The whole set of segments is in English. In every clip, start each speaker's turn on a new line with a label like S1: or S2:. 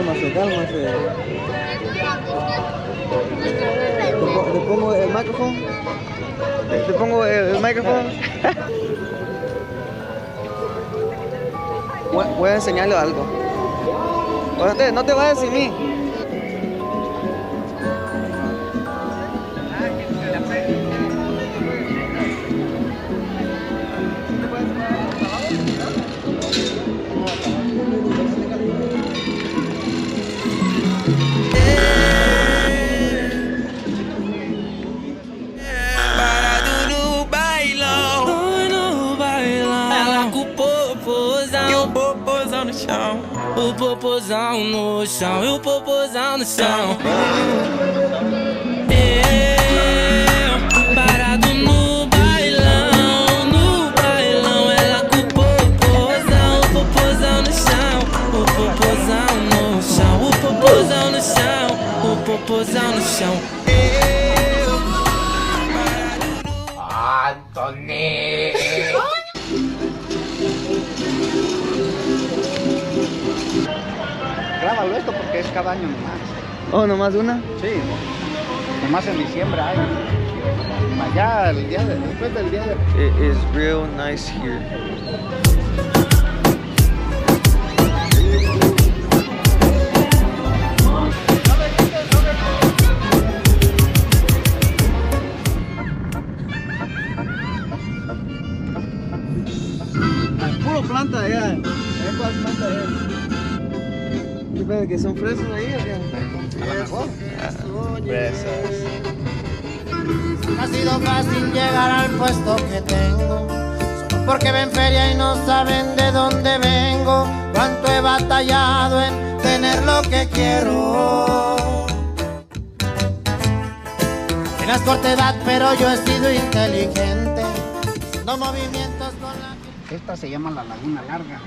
S1: Cálmase, cálmase. ¿Te pongo el micrófono? ¿Te pongo el micrófono? Voy a enseñarle algo. No te vayas sin mí.
S2: O popozão no chão, e o popozão no chão. Eu, parado no bailão, ela com o popozão no chão, o popozão no chão, o popozão no chão, o popozão no chão. Eu, Anthony.
S3: Grábalo esto porque es cada año nomás.
S1: Oh, ¿nomás una?
S3: Sí, nomás en diciembre hay. Allá, después del día de...
S1: It is real nice here. Puro planta allá. ¿Cuál planta es? ¿Que son fresas ahí o qué? Fresas.
S4: No ha sido fácil llegar al puesto que tengo, solo porque ven feria y no saben de dónde vengo. Cuánto he batallado en tener lo que quiero. Tienes corta edad, pero yo he sido inteligente, haciendo movimientos con la...
S3: Esta se llama la Laguna Larga.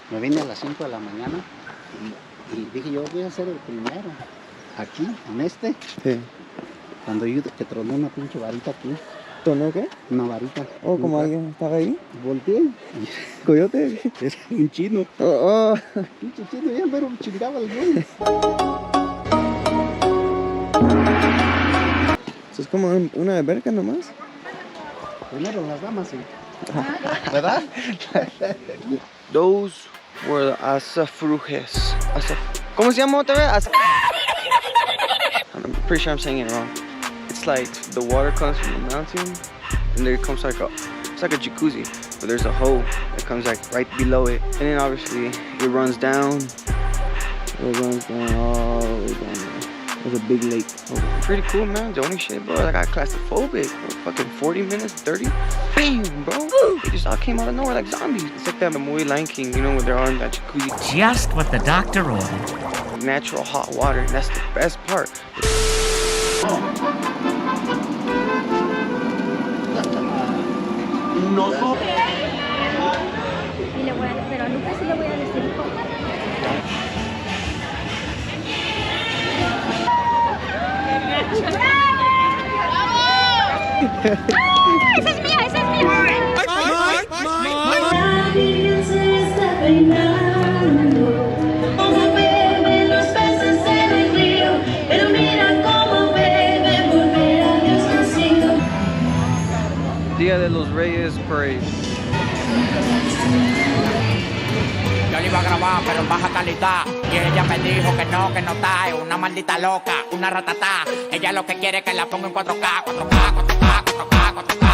S3: Me vine a las 5 de la mañana y dije yo voy a ser el primero aquí, en este.
S1: Sí.
S3: Cuando yo que troné una pinche varita aquí.
S1: ¿Tonó qué?
S3: Una varita.
S1: Oh, como alguien estaba ahí.
S3: Volteé.
S1: ¿Coyote?
S3: Era un chino.
S1: Oh.
S3: Pinche chino, bien, pero chingaba el güey.
S1: Eso es como una alberca nomás.
S3: Primero las damas, sí. ¿Verdad?
S1: Those were the Asufres. ¿Cómo se llama otra vez? I'm pretty sure I'm saying it wrong. It's like the water comes from the mountain, and there comes like it's like a jacuzzi, but there's a hole that comes like right below it, and then obviously it runs down. It runs down all the way down there. There's a big lake. Oh, pretty cool, man. The only shit, bro, I got claustrophobic. Bro. Fucking 40 minutes, 30. Bam, bro. They just all came out of nowhere like zombies. It's like that movie Lion King, you know, where they're all in that jacuzzi.
S5: Just what the doctor ordered.
S1: Natural hot water, and that's the best part.
S6: No. Pero a Lucas sí le voy a decir. ¡Esa es mía! ¡Esa es mía! Nadie se está peinando, como beben los peces en el río, pero mira cómo beben volver a Dios nacido.
S1: Diadelosreyes parade.
S5: Yo le iba a grabar, pero en baja calidad. Y ella me dijo que no está. Es una maldita loca, una ratatá. Ella lo que quiere es que la ponga en 4K, 4K, 4K, 4K, 4K, 4K.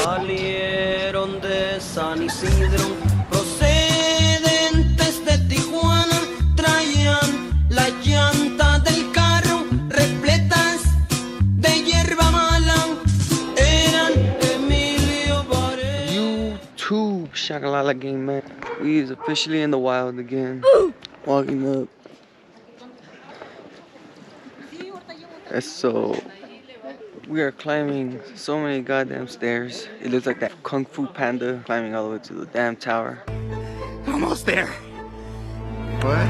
S2: Salieron de San Isidro, procedieron
S1: Shakalala game, man. We is officially in the wild again. Walking up. So we are climbing so many goddamn stairs. It looks like that Kung Fu Panda climbing all the way to the damn tower.
S5: Almost there.
S3: What?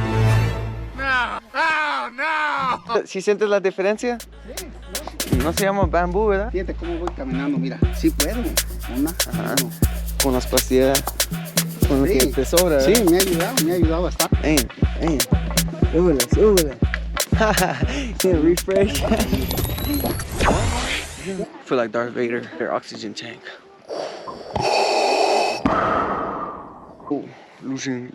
S5: No. Oh, no.
S1: ¿Sí sientes la diferencia? No se llama bambú, ¿verdad?
S3: Fíjate cómo voy caminando, mira. Sí puedo. Una.
S1: Ajá. Con las pastillas. Con lo que te sobra, ¿verdad?
S3: Sí, me ha ayudado bastante.
S1: Súbela, súbela. Refresh. Feel like Darth Vader. Their oxygen tank. Oh, losing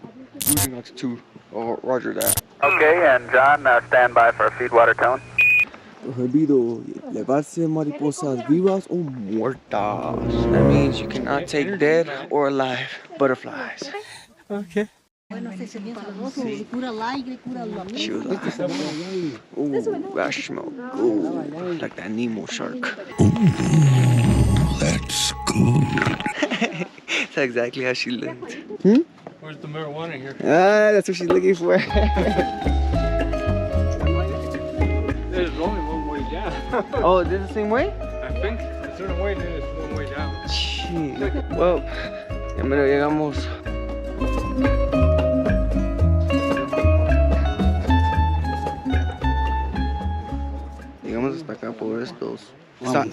S1: altitude. Oh, roger that.
S7: Okay, and John, stand by for a feed water tone.
S1: Prohibido llevarse mariposas vivas o muertas. That means you cannot take dead or alive butterflies. Okay. Sí. Chula. Ooh, that smell good. Like that Nemo shark.
S8: Ooh, that's good.
S1: That's exactly how she looked.
S9: Where's the marijuana here?
S1: Ah, that's what she's looking for.
S9: There's only one way down.
S1: Oh, is this the same way?
S9: I think. There's a way, there's one way down.
S1: Shit. Well, ya mero llegamos. Llegamos hasta acá por estos.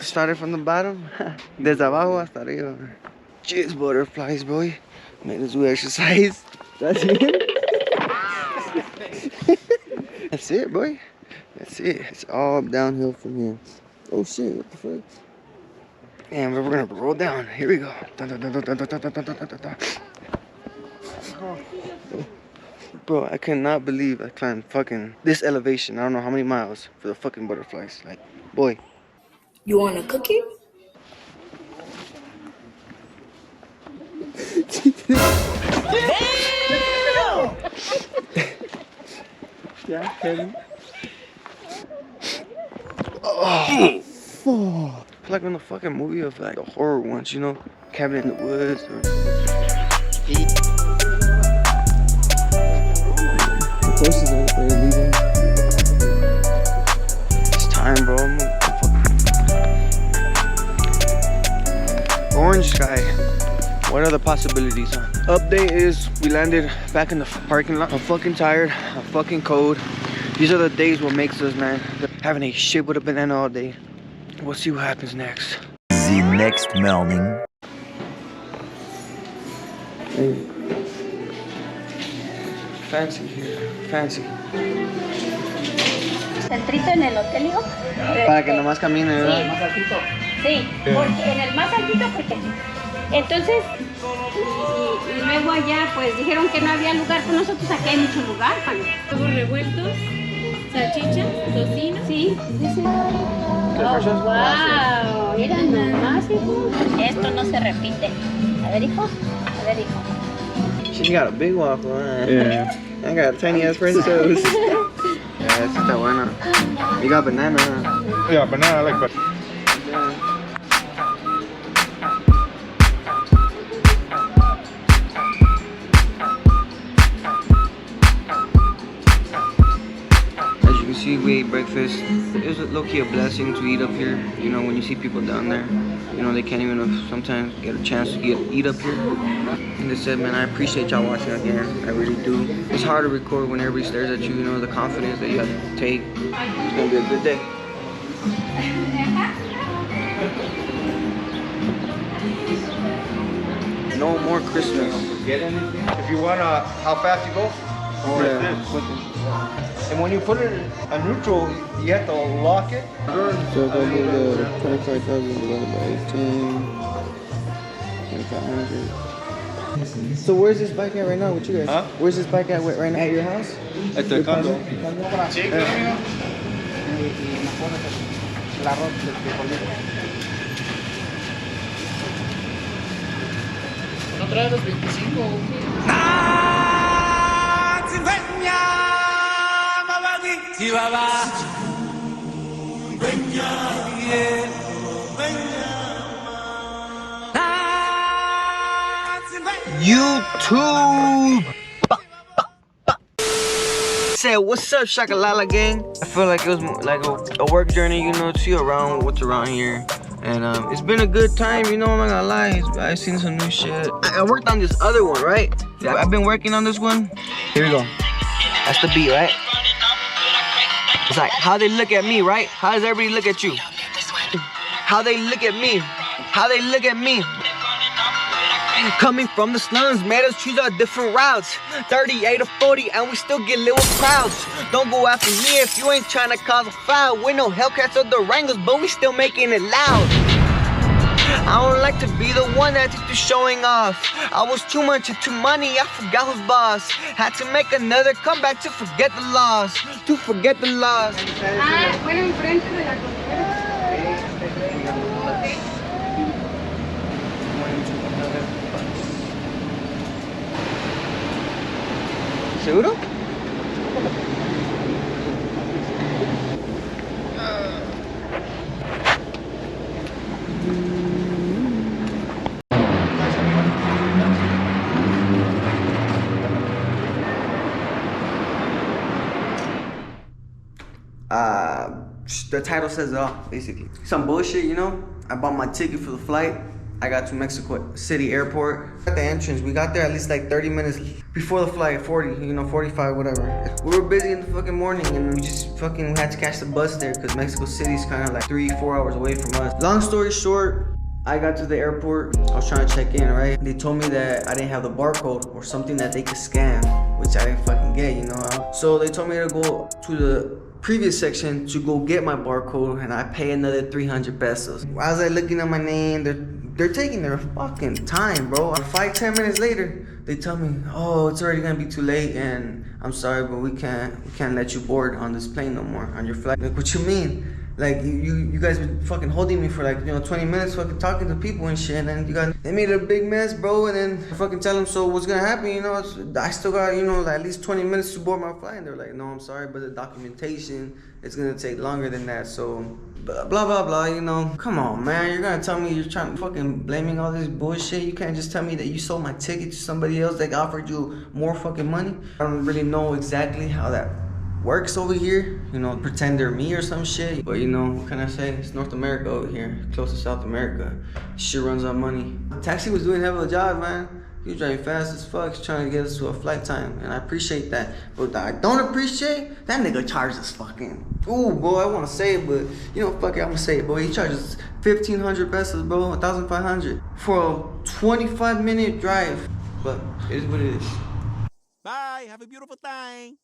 S1: Started from the bottom. Desde abajo hasta arriba. Jeez, butterflies, boy. Made us do exercise. That's it. That's it, boy. That's it. It's all downhill from here. Oh shit, what the fuck? And we're gonna roll down. Here we go. Dun, dun, dun, dun, dun, dun, dun, dun, dun, dun, dun. Bro, I cannot believe I climbed fucking this elevation. I don't know how many miles for the fucking butterflies. Like, boy.
S6: You want a cookie?
S1: Yeah, heavy. Oh, fuck. Like in the fucking movie of like the horror ones, you know, Cabin in the Woods. Or... The horses are leaving. It's time, bro. Orange sky. What are the possibilities, huh? Update is we landed back in the parking lot. I'm fucking tired. I'm fucking cold. These are the days what makes us, man. Having a shit with a banana all day. We'll see what happens next.
S8: The next morning.
S1: Hey. Fancy here. Fancy.
S10: Centrito en el hotel, hijo.
S1: Para que nomás camine, ¿verdad?
S10: Sí, porque en el más altito, porque entonces y luego allá pues dijeron que no había lugar, pues nosotros aquí hay mucho lugar, huevos revueltos, salchicha, tocino, sí. Oh, wow, mira nada más, hijo. Esto no se repite. A ver, hijo. A ver, hijo.
S1: She got a big waffle, huh? Yeah. I got tiny ass French toast. Yeah, esta está buena. You got banana, huh?
S9: Yeah, banana, I like banana.
S1: As you can see, we ate breakfast. It was low-key a blessing to eat up here. You know, when you see people down there, you know, they can't even sometimes get a chance to eat up here. And they said, man, I appreciate y'all watching again. I really do. It's hard to record when everybody stares at you, you know, the confidence that you have to take. It's gonna be a good day. No more Christmas.
S9: Get anything? If you want how fast you go, and when you put it in neutral, you have to lock it.
S1: So if I do the 25,000 divided by 10, 2,500. So where's this bike at right now with you guys?
S9: Huh?
S1: Where's this bike at right now? At your house?
S9: At the condo.
S5: ¿No trae los 25 o qué?
S1: YouTube. Say what's up, Shakalala gang. I feel like it was like a work journey, you know, to see around what's around here. And it's been a good time, you know, I'm not gonna lie. I've seen some new shit. I worked on this other one, right? Yeah, I've been working on this one. Here we go. That's the beat, right? It's like how they look at me, right? How does everybody look at you? How they look at me. How they look at me. Coming from the slums, made us choose our different routes. 38 or 40 and we still get lit with crowds. Don't go after me if you ain't trying to cause a foul. We're no Hellcats or Durangos, but we still making it loud. I don't like to be the one that's just showing off. I was too much into money, I forgot who's boss. Had to make another comeback to forget the loss. To forget the loss.
S10: Bueno, enfrente de la frontera.
S1: ¿Seguro? The title says it all, basically. Some bullshit, you know? I bought my ticket for the flight. I got to Mexico City Airport. At the entrance, we got there at least like 30 minutes before the flight, 40, you know, 45, whatever. We were busy in the fucking morning and we had to catch the bus there because Mexico City's kind of like 3-4 hours away from us. Long story short, I got to the airport, I was trying to check in, right? They told me that I didn't have the barcode or something that they could scan, which I didn't fucking get, you know? So they told me to go to the previous section to go get my barcode and I pay another 300 pesos. While I was like looking at my name, they're taking their fucking time, bro. 5-10 minutes later, they tell me, oh, it's already gonna be too late and I'm sorry, but we can't let you board on this plane no more, on your flight. Like, what you mean? Like, you guys were fucking holding me for like, you know, 20 minutes fucking talking to people and shit, and then they made a big mess, bro, and then I fucking tell them, so what's gonna happen, you know, I still got, you know, like at least 20 minutes to board my flight, and they're like, no, I'm sorry, but the documentation, it's gonna take longer than that, so blah, blah, blah, you know. Come on, man, you're gonna tell me you're trying to fucking blaming all this bullshit? You can't just tell me that you sold my ticket to somebody else that offered you more fucking money? I don't really know exactly how that works over here, you know, pretend they're me or some shit. But you know, what can I say? It's North America over here, close to South America. Shit runs on money. Taxi was doing hell of a job, man. He was driving fast as fuck, trying to get us to a flight time, and I appreciate that. But what I don't appreciate, that nigga charges us fucking, ooh, boy, I wanna say it, but you know, fuck it, I'm gonna say it, boy. He charges 1,500 pesos, bro, 1,500 for a 25-minute drive. But it is what it is.
S11: Bye, have a beautiful time.